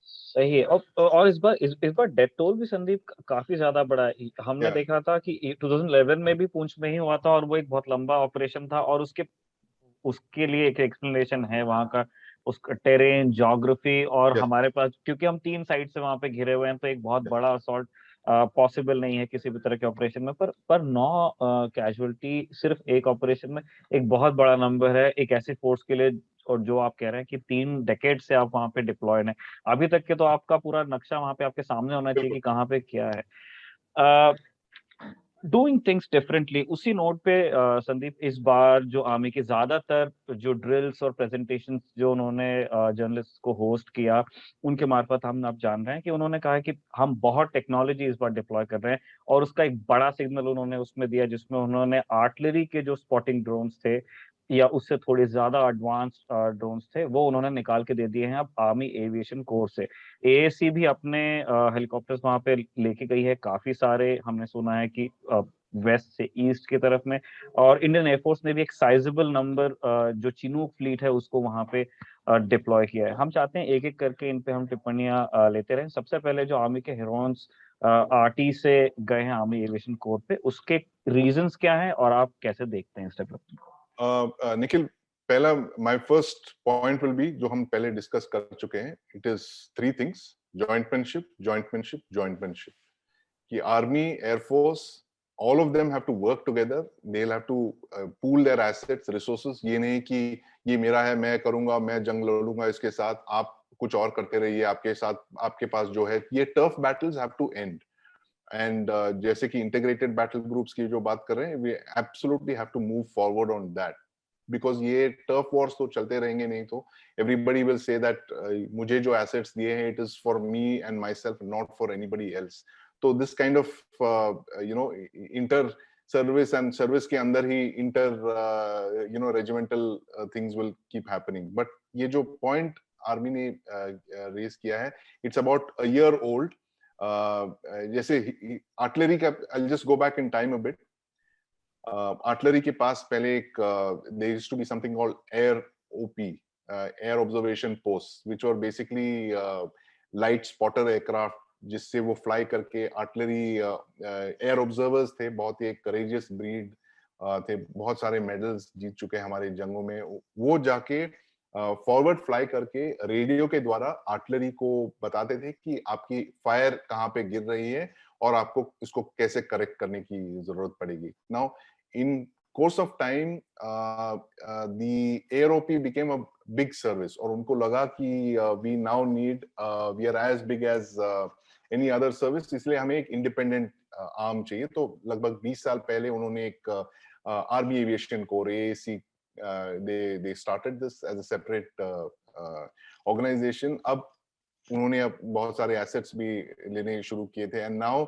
[SPEAKER 1] सही है. और इस बार डेथ टोल भी संदीप काफी ज्यादा बड़ा है. हमने देखा था कि 2011 में भी पुंछ में ही हुआ था और वो एक बहुत लंबा ऑपरेशन था. और उसके लिए एक एक्सप्लेनेशन है वहाँ का, उसका टेरेन, ज्योग्राफी. और
[SPEAKER 2] Yes.
[SPEAKER 1] हमारे पास क्योंकि हम 3 साइड से वहां पे घिरे हुए हैं, तो एक बहुत बड़ा असॉल्ट पॉसिबल नहीं है किसी भी तरह के ऑपरेशन में. पर 9 कैजुअलिटी सिर्फ एक ऑपरेशन में एक बहुत बड़ा नंबर है एक ऐसी फोर्स के लिए. और जो आप कह रहे हैं कि 3 डेकेड से आप वहां पे डिप्लॉयड हैं, अभी तक के तो आपका पूरा नक्शा वहां पे आपके सामने होना चाहिए कि कहाँ पे क्या है. Doing things differently. उसी नोट पे संदीप, इस बार जो आर्मी के ज्यादातर जो ड्रिल्स और प्रेजेंटेशंस जो उन्होंने जर्नलिस्ट को होस्ट किया, उनके मार्फत हम अब जान रहे हैं कि उन्होंने कहा है कि हम बहुत टेक्नोलॉजी इस बार डिप्लॉय कर रहे हैं. और उसका एक बड़ा सिग्नल उन्होंने उसमें दिया जिसमें उन्होंने आर्टिलरी के जो स्पॉटिंग ड्रोन्स थे या उससे थोड़े ज्यादा एडवांस ड्रोन्स थे, वो उन्होंने निकाल के दे दिए हैं अब आर्मी एविएशन कोर से. एएसी भी अपने हेलीकॉप्टर्स वहां पे लेके गई है काफी सारे. हमने सुना है कि वेस्ट से ईस्ट की तरफ में. और इंडियन एयरफोर्स ने भी एक साइजेबल नंबर जो चिनूक फ्लीट है उसको वहां पे डिप्लॉय किया है. हम चाहते हैं एक एक करके इन पे हम टिप्पणियां लेते रहें. सबसे पहले जो आर्मी के हीरोन्स आरटी से गए हैं आर्मी एविएशन कोर पे, उसके रीजंस क्या हैं और आप कैसे देखते हैं इस डेवलपमेंट को?
[SPEAKER 2] निखिल, पहला my first point will be जो हम पहले डिस्कस कर चुके हैं. It is 3 things: jointmanship, jointmanship, jointmanship. कि army, air force, all of them have to work together. They'll have to pool their assets, resources. ये नहीं कि ये मेरा है, मैं करूंगा, मैं जंग लड़ूंगा इसके साथ, आप कुछ और करते रहिए, आपके साथ आपके पास जो है. ये tough battles have to end. And जैसे कि integrated battle groups की जो बात कर रहे हैं, we absolutely have to move forward on that. Because ये tough wars तो चलते रहेंगे नहीं तो everybody will say that मुझे जो assets दिए हैं, it is for me and myself, not for anybody else. तो this kind of inter service and service के अंदर ही inter regimental things will keep happening. But ये जो पॉइंट आर्मी ने रेज किया है, it's about a year old. जैसे आर्टिलरी का, I just go back in time a bit. Artillery के पास पहले एक there used to be something called air OP, air observation post, which were basically light spotter aircraft, जिससे वो fly करके artillery air observers थे, बहुत ही एक करेजियस ब्रीड थे, बहुत सारे मेडल्स जीत चुके हैं हमारे जंगों में. वो जाके फॉरवर्ड फ्लाई करके रेडियो के द्वारा आर्टिलरी को बताते थे कि आपकी फायर कहाँ पे गिर रही है और आपको इसको कैसे करेक्ट करने की जरूरत पड़ेगी. Now in course of time the AROP became a big service, और उनको लगा कि we now need, we are as big as any other service, इसलिए हमें एक इंडिपेंडेंट आर्म चाहिए. तो लगभग 20 साल पहले उन्होंने एक army aviation core, AAC, they started this as a separate organization. अब उन्होंने अब बहुत सारे एसेट्स भी लेने शुरू किए थे, एंड नाउ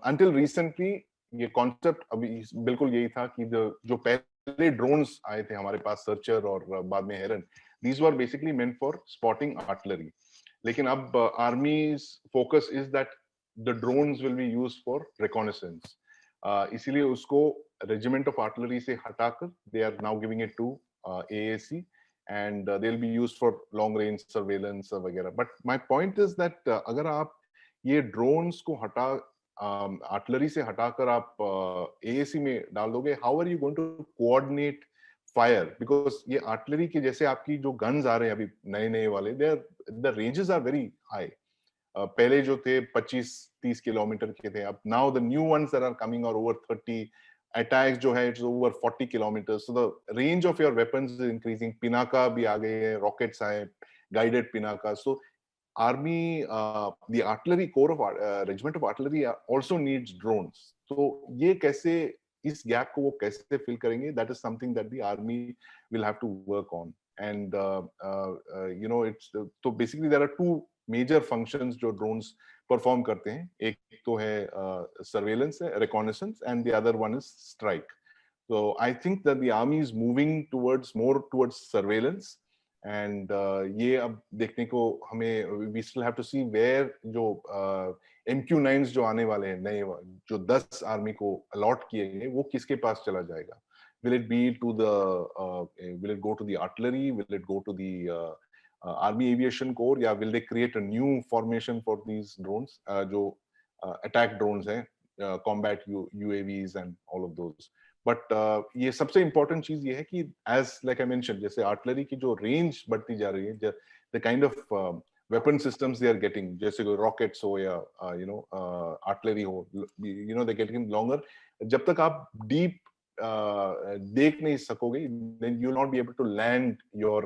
[SPEAKER 2] अंटिल रिसेंटली ये कॉन्सेप्ट अभी बिल्कुल यही था कि जो पहले ड्रोन्स आए थे हमारे पास, सर्चर और बाद में Heron, these were basically meant for spotting artillery. लेकिन अब army's focus is that the drones will be used for reconnaissance. इसीलिए उसको रेजिमेंट ऑफ आर्टिलरी से हटाकर they are now giving it to AAC, and they'll be used for long range surveillance वगैरह. But my point is that अगर आप ये drones को हटा आर्टिलरी से हटाकर आप AAC में डाल दोगे, how are you going to coordinate fire? Because ये आर्टिलरी के जैसे आपकी जो guns आ रहे हैं अभी नए नए वाले, the ranges are very high. पहले जो थे 25-30 किलोमीटर के थे, अब now the new ones that are coming are over 30. Attacks जो है it's over 40 kilometers, so the range of your weapons is increasing. Pinaka भी आ गए हैं, rockets आए, guided Pinaka. So army, the artillery corps of regiment of artillery also needs drones. So ये कैसे, इस gap को वो कैसे fill करेंगे, that is something that the army will have to work on. And it's so basically there are two major functions जो drones perform करते हैं. एक तो है surveillance, reconnaissance, and the other one is strike. So I think that the army is moving more towards surveillance, and ये अब देखने को हमें, we still have to see where जो MQ9s जो आने वाले हैं नए, जो 10 आर्मी को अलॉट किए गए, वो किसके पास चला जाएगा. Will it be to the will it go to the artillery, will it go to the Army Aviation Corps, या will they create a new formation for these drones, जो attack drones हैं, combat UAVs and all of those. But ये सबसे important चीज ये है कि as like I mentioned, जैसे artillery की जो range बढ़ती जा रही है, the kind of weapon systems they are getting, जैसे कोई rockets हो या artillery हो, they're getting longer. जब तक आप deep देख नहीं सकोगे, then you will not be able to land your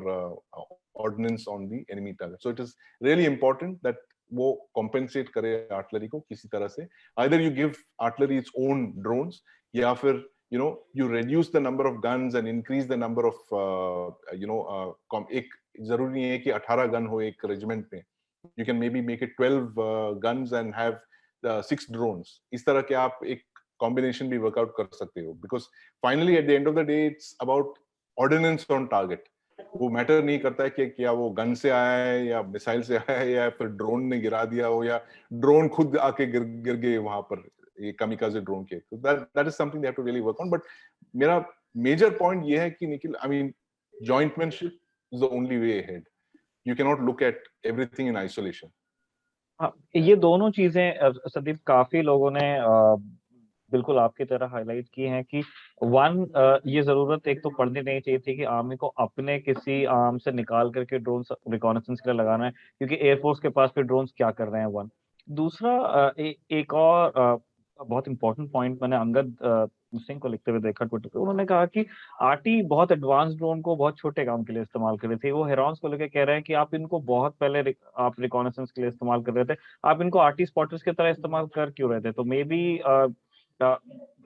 [SPEAKER 2] ordnance on the enemy target. So it is really important that वो compensate करे artillery को किसी तरह से. Either you give artillery its own drones, या फिर you reduce the number of guns and increase the number of एक जरूरी नहीं है कि 18 गन हो एक रेजिमेंट में. You can maybe make it 12 guns and have 6 drones. इस तरह के आप एक combination भी workout कर सकते हो, because finally at the end of the day it's about ordnance on target. वो मैटर नहीं करता है कि क्या वो गन से आया है या मिसाइल से आया है या फिर ड्रोन ने गिरा दिया हो या ड्रोन खुद आके गिर गए वहां पर, ये कामिकाजे ड्रोन के. तो that is something they have to really work on. But मेरा major point ये है कि Nikhil, I mean, jointmanship is the only way ahead. You cannot look at everything in isolation.
[SPEAKER 1] हाँ, ये दोनों चीजें संदीप काफी लोगों ने बिल्कुल आपकी तरह हाईलाइट की हैं कि ये जरूरत एक तो पड़नी नहीं चाहिए थी कि आर्मी को अपने किसी आर्म से निकाल करके ड्रोन रिकॉनेसेंस के लिए लगाना है, क्योंकि एयरफोर्स के पास भी ड्रोन्स क्या कर रहे हैं. दूसरा एक और बहुत इंपॉर्टेंट पॉइंट मैंने अंगद सिंह को लिखते हुए देखा ट्विटर पे. उन्होंने कहा कि आरटी बहुत एडवांस ड्रोन को बहुत छोटे काम के लिए इस्तेमाल कर रही थी. वो हेरॉन्स को लेकर कह रहे हैं कि आप इनको बहुत पहले आप रिकॉनेसेंस के लिए इस्तेमाल कर रहे थे, आप इनको आरटी स्पॉटर्स की तरह इस्तेमाल कर क्यों रहे थे. तो मे बी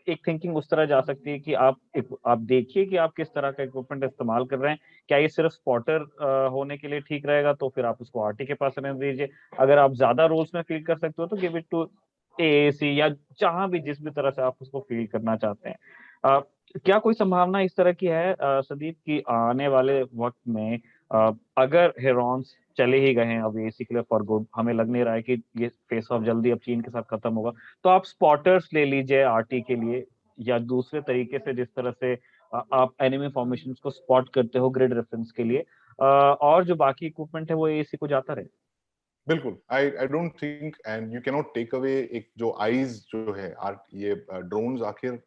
[SPEAKER 1] एक थिंकिंग उस तरह जा सकती है कि आप देखिए कि आप किस तरह का इक्विपमेंट इस्तेमाल कर रहे हैं. क्या ये सिर्फ स्पॉटर होने के लिए ठीक रहेगा, तो फिर आप उसको आरटी के पास रहने दीजिए. अगर आप ज्यादा रोल्स में फील कर सकते हो तो गिव इट टू एएसी, या जहां भी जिस भी तरह से आप उसको फील करना चाहते हैं। क्या कोई संभावना इस तरह की है संदीप, की आने वाले वक्त में अगर हेरॉन्स चले ही गए हैं अब एसी के लिए फॉर गुड, हमें लग नहीं रहा है कि ये फेस ऑफ जल्दी अब चीन के साथ खत्म होगा, तो आप स्पॉटर्स ले लीजिए आरटी के लिए, या दूसरे तरीके से जिस तरह से आप एनिमी फॉर्मेशन को स्पॉट करते हो ग्रिड रेफरेंस के लिए, और जो बाकी इक्विपमेंट है वो एसी को जाता रहे।
[SPEAKER 2] बिल्कुल, I don't think, and you can not take away एक जो आईज जो है, ये ड्रोन्स आखिर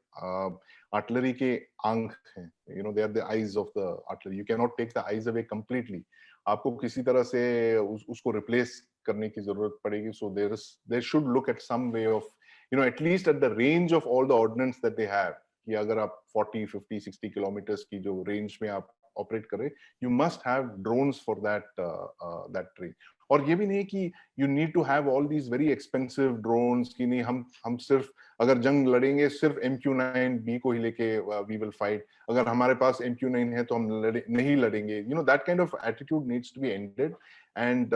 [SPEAKER 2] आर्टिलरी के आंख हैं, you know, they are the eyes of the artillery, you can not take the eyes away completely. आपको किसी तरह से उसको रिप्लेस करने की जरूरत पड़ेगी। So there should look at some way of, you know, at least at the range of all the ordnance that they have, कि अगर आप 40 50 60 किलोमीटर्स की जो रेंज में आप ऑपरेट करें, you must have drones for that range. और ये भी नहीं कि you need to have all these very expensive drones, कि नहीं हम सिर्फ अगर जंग लड़ेंगे सिर्फ MQ-9B को ही लेके वी विल फाइट, अगर हमारे पास MQ-9 है तो हम नहीं लड़ेंगे, you know, that kind of attitude needs to be ended, and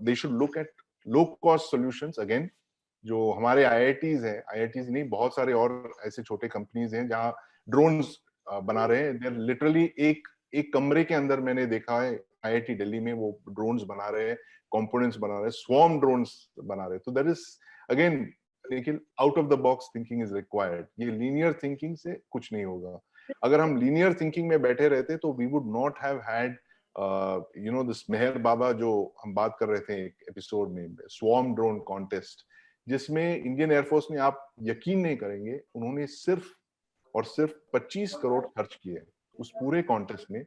[SPEAKER 2] they should look at low cost solutions. Again, जो हमारे IITs हैं, IITs नहीं, बहुत सारे और ऐसे छोटे कंपनीज हैं जहाँ ड्रोन्स बना रहे हैं। देयर लिटरली एक एक कमरे के अंदर मैंने देखा है IIT दिल्ली में, वो ड्रोन्स बना रहे हैं, कंपोनेंट्स बना रहे हैं, स्वॉर्म ड्रोन्स बना रहे हैं। तो दैट इज अगेन, लेकिन out of the box thinking is required. ये लीनियर थिंकिंग से कुछ नहीं होगा। अगर हम लीनियर थिंकिंग में बैठे रहते तो we would not have had, you know, this Mehar Baba जो हम बात कर रहे थे एक एपिसोड में, स्वॉर्म ड्रोन कॉन्टेस्ट, जिसमें इंडियन एयरफोर्स ने, आप यकीन नहीं करेंगे, उन्होंने सिर्फ और सिर्फ 25 करोड़ खर्च किए उस पूरे कॉन्टेस्ट में।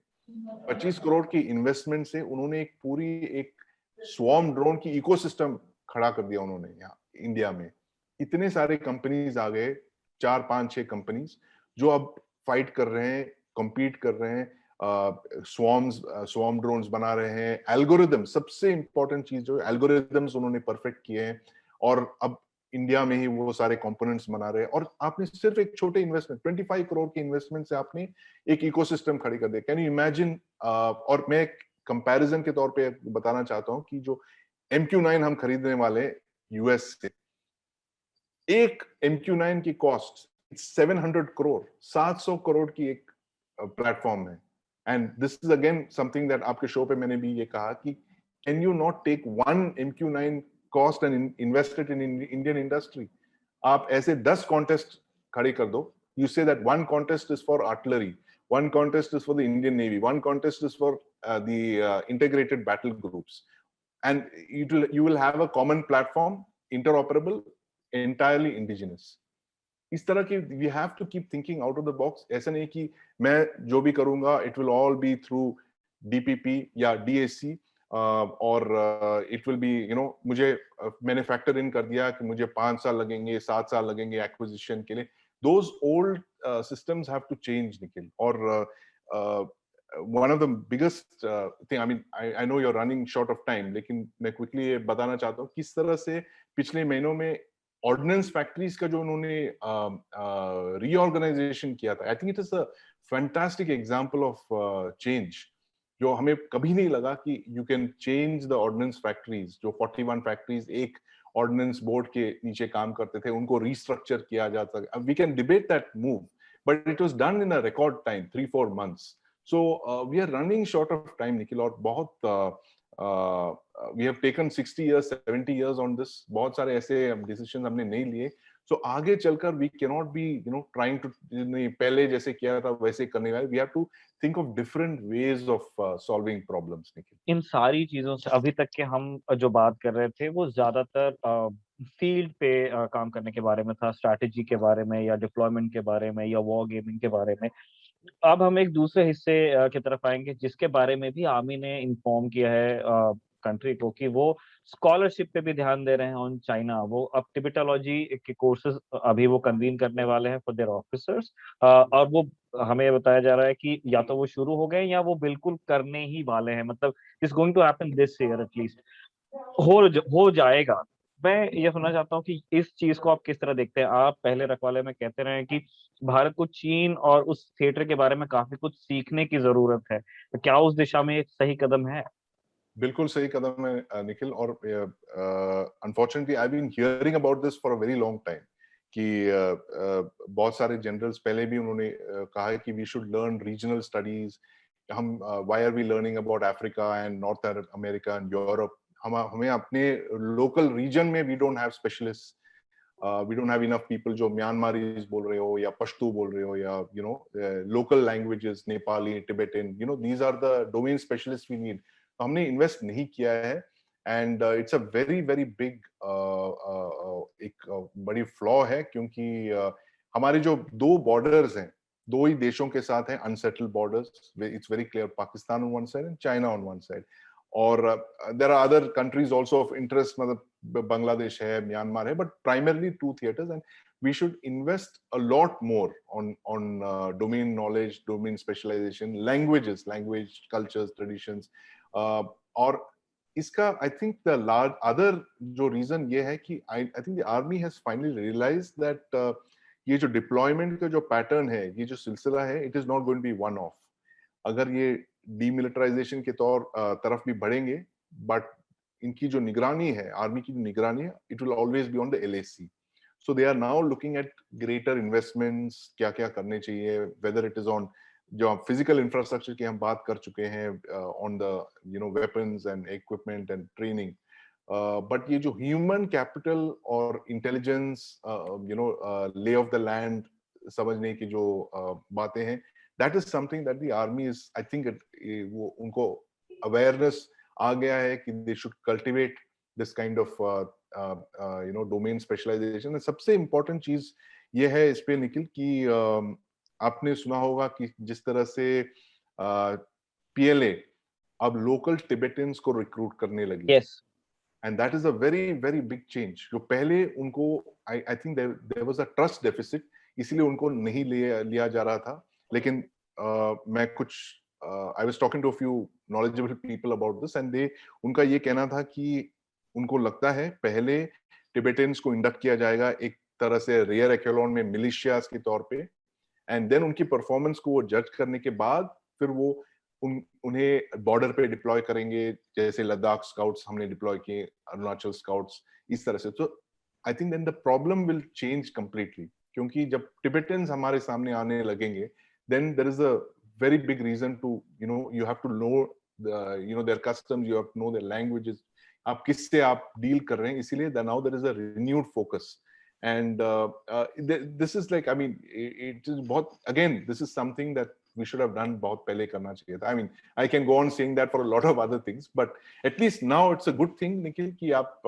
[SPEAKER 2] 25 करोड़ की इन्वेस्टमेंट से उन्होंने एक पूरी एक स्वॉर्म ड्रोन की इकोसिस्टम खड़ा कर दिया उन्होंने यहाँ इंडिया में। इतने सारे कंपनीज आ गए, 4 5 6 कंपनीज, जो अब फाइट कर रहे हैं, compete कर रहे हैं, स्वॉर्म ड्रोन्स बना रहे हैं। एल्गोरिदम, सबसे इंपॉर्टेंट चीज जो है, एल्गोरिदम्स उन्होंने परफेक्ट किए हैं, और अब इंडिया में ही वो सारे कंपोनेंट्स बना रहे हैं। और आपने सिर्फ एक छोटे इन्वेस्टमेंट, 25 करोड़ के इन्वेस्टमेंट से आपने एक इकोसिस्टम खड़ी कर दी। Can you imagine? और मैं कंपैरिजन के तौर पे बताना चाहता हूं कि जो MQ-9 हम खरीदने वाले US से, एक MQ-9 की कॉस्ट 700 करोड़, 700 करोड़ की एक प्लेटफॉर्म है। And this is again something that आपके शो पे मैंने भी ये कहा कि can you not take one MQ-9 cost and invest it in Indian industry? आप ऐसे 10 कॉन्टेस्ट खड़े कर दो। You say that one contest is for artillery, one contest is for the Indian Navy, one contest is for the integrated battle groups, and you will have a common platform, interoperable, entirely indigenous. इस तरह की we have to keep thinking out of the box। ऐसा नहीं कि मैं जो भी करूंगा it will all be through DPP या DAC, और it will be, you know, मुझे मैंने फैक्टर इन कर दिया कि मुझे 5 साल लगेंगे, 7 साल लगेंगे एक्विजिशन के लिए। Those old systems have to change, Nikhil. Or one of the biggest thing, I mean, I know you're running short of time, लेकिन मैं quickly ये बताना चाहता हूँ किस तरह से पिछले महीनों में ऑर्डिनेंस फैक्ट्रीज का जो उन्होंने रीऑर्गेनाइजेशन किया था, I think it is a fantastic example of change, जो हमें कभी नहीं लगा कि you can change the ordnance factories. जो 41 फैक्ट्रीज एक ऑर्डिनेंस बोर्ड के नीचे काम करते थे, उनको रीस्ट्रक्चर किया जाता। We can debate that move, but it was done in a record time, 3-4 months। So we are running short of time, Nikhil, और बहुत we have taken 60 years 70 years on this। बहुत सारे ऐसे डिसीजन हमने नहीं लिए। सो आगे चलकर we cannot be, you know, trying to, पहले जैसे किया था वैसे करने वाले। we have to think of different ways of solving problems, Nikhil.
[SPEAKER 1] इन सारी चीजों से अभी तक के हम जो बात कर रहे थे वो ज्यादातर फील्ड पे काम करने के बारे में था, स्ट्रैटेजी के बारे में, या डिप्लॉयमेंट के बारे में, या वॉर गेमिंग के बारे में। अब हम एक दूसरे हिस्से की तरफ आएंगे जिसके बारे में भी आर्मी ने इन्फॉर्म किया है कंट्री को, कि वो स्कॉलरशिप पे भी ध्यान दे रहे हैं ऑन चाइना। वो अब टिबेटोलॉजी के कोर्सेज अभी वो कन्वीन करने वाले हैं फॉर देयर ऑफिसर्स, और वो हमें बताया जा रहा है कि या तो वो शुरू हो गए या वो बिल्कुल करने ही वाले हैं, मतलब it's going to happen this year at least, हो जाएगा। मैं ये सुनना चाहता हूँ कि इस चीज को आप किस तरह देखते हैं। आप पहले रखवाले में कहते रहे कि भारत को चीन और उस थिएटर के बारे में काफी कुछ सीखने की जरूरत है, तो क्या उस दिशा में एक सही कदम है?
[SPEAKER 2] बिल्कुल सही कदम है निखिल, और unfortunately I been hearing about this for a very long time कि बहुत सारे जनरल्स पहले भी उन्होंने कहा है कि we should learn regional studies. हम why are we learning about Africa and North America and Europe? हम हमें अपने लोकल रीजन में we don't have specialist, we don't have enough people जो म्यांमारीज बोल रहे हो या पश्तो बोल रहे हो या you know local languages Nepali Tibetan, you know these are the domain specialist we need. तो हमने इन्वेस्ट नहीं किया है, and it's a very very big एक बड़ी फ्लॉ है, क्योंकि हमारे जो दो बॉर्डर्स हैं, दो ही देशों के साथ हैं unsettled borders, it's very clear, Pakistan on one side and China on one side, और there are other countries also of interest, मतलब बांग्लादेश है, म्यांमार है, but primarily two theatres, and we should invest a lot more on domain knowledge, domain specialization, language, cultures, traditions, और इसका I think the large other जो reason ये है कि I think the army has finally realized that ये जो deployment का जो pattern है, ये जो सिलसिला है, it is not going to be one off। अगर ये डीमिलिटराइजेशन के तरफ भी बढ़ेंगे, बट इनकी जो निगरानी है, आर्मी की जो निगरानी है, it will always be on the LAC। So they are now looking at greater investments, क्या क्या करने चाहिए, वेदर इट इज ऑन जो फिजिकल इंफ्रास्ट्रक्चर की हम बात कर चुके हैं, on the you know weapons and equipment and training, but ये जो ह्यूमन कैपिटल और intelligence, you know lay of the land समझने की जो बातें हैं, that is something that the army is, I think वो उनको awareness आ गया है कि they should cultivate this kind of you know domain specialization। सबसे important चीज ये है इस पे निखिल कि आपने सुना होगा कि जिस तरह से PLA अब लोकल टिबेटन्स को रिक्रूट करने लगी,
[SPEAKER 1] yes
[SPEAKER 2] and that is a very very big change। जो पहले उनको I think there was a trust deficit, इसलिए उनको नहीं लिया जा रहा था, लेकिन मैं कुछ I was talking to a few knowledgeable people about this, and they उनका ये कहना था कि उनको लगता है पहले टिबेटन्स को इंडक्ट किया जाएगा एक तरह से रेयर एक्लोन में मिलिशियाज के तौर पे, एंड देन उनकी परफॉर्मेंस को वो जज करने के बाद फिर वो उन्हें बॉर्डर पे डिप्लॉय करेंगे, जैसे लद्दाख स्काउट्स हमने डिप्लॉय किए, अरुणाचल स्काउट्स, इस तरह से। तो I think then the problem will change completely, क्योंकि जब टिबेटन्स हमारे सामने आने लगेंगे, then there is a very big reason to you have to know their customs, you have to know their languages, आप किससे आप डील कर रहे हैं, इसीलिए now there is a renewed focus, and this is like, I mean, it is बहुत, again this is something that we should have done बहुत पहले करना चाहिए था। I mean, I can go on saying that for a lot of other things, but at least now it's a good thing Nikhil कि आप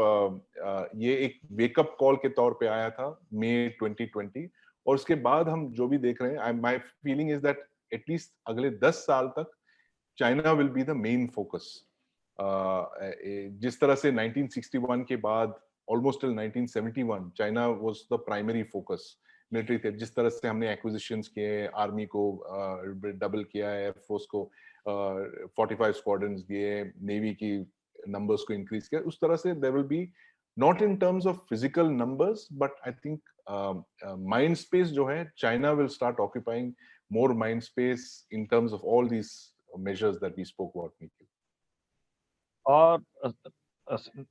[SPEAKER 2] ये एक wake up call के तौर पे आया था मई 2020, और उसके बाद हम जो भी देख रहे हैं, my feeling is that at least अगले 10 साल तक China will be the main focus. जिस तरह से 1961 के बाद almost till 1971 China was the primary focus military थे, जिस तरह से हमने एक्विजिशंस किए, आर्मी को डबल किया, एयरफोर्स को 45 स्क्वाड्रन्स दिए, नेवी की नंबर्स को इंक्रीज किया, उस तरह से there will be not in terms of physical numbers, but I think mind space जो है, China will start occupying more mind space in terms of all these measures that we spoke about, Nikhil।
[SPEAKER 1] और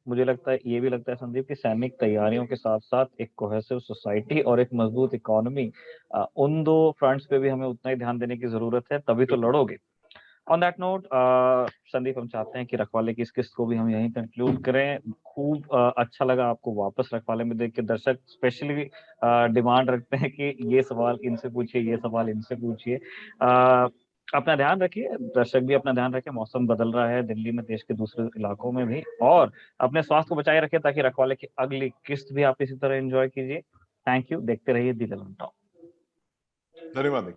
[SPEAKER 1] मुझे लगता है, ये भी लगता है संदीप, कि सैनिक तैयारियों के साथ साथ एक कोहेसिव सोसाइटी और एक मजबूत इकोनॉमी, उन दो फ्रंट्स पे भी हमें उतना ही ध्यान देने की जरूरत है, तभी तो लड़ोगे। ऑन दैट नोट संदीप, हम चाहते हैं कि रखवाले की इस किस्त को भी हम यहीं कंक्लूड करें। खूब अच्छा लगा आपको वापस रखवाले में देख के। दर्शक स्पेशली डिमांड रखते हैं कि ये सवाल इनसे पूछिए, ये सवाल इनसे पूछिए। अपना ध्यान रखिए, दर्शक भी अपना ध्यान रखें। मौसम बदल रहा है दिल्ली में, देश के दूसरे इलाकों में भी, और अपने स्वास्थ्य को बचाए रखें ताकि रखवाले की अगली किस्त भी आप इसी तरह एंजॉय कीजिए। Thank you. देखते रहिए दी ललन टॉक।
[SPEAKER 2] धन्यवाद।